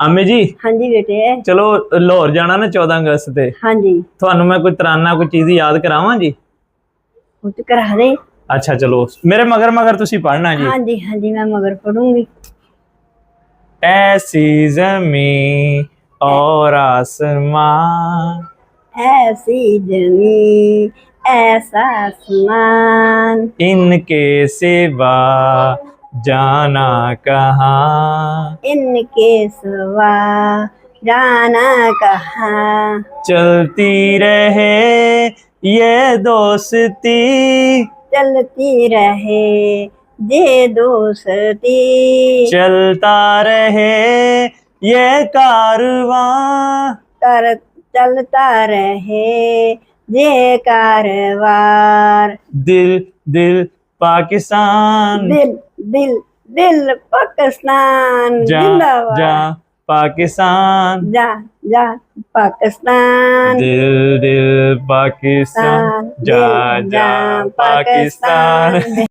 आमी जी हाँ जी बेटे। चलो लाहौर जाना ना 14 अगस्त ते हाँ जी। थानू मैं कोई तराना कोई चीज याद करावां जी। वो तो करा दे। अच्छा चलो मेरे मगर मगर तुसी पढ़ना जी। हाँ जी हाँ जी, मैं मगर पढ़ूंगी। ऐसी जमीन और आसमान, ऐसी जमीन ऐसा आसमान, इनके सिवा जाना कहाँ। इनके सिवा जाना कहाँ। चलती रहे ये दोस्ती, चलती रहे ये दोस्ती, चलता रहे ये कारवां। कर चलता रहे ये कारवार। दिल दिल पाकिस्तान, दिल दिल दिल पाकिस्तान जा जा जिंदाबाद। पाकिस्तान, जा जा पाकिस्तान। दिल दिल पाकिस्तान, जा दिल जा जा पाकिस्तान। पाकिस्तान।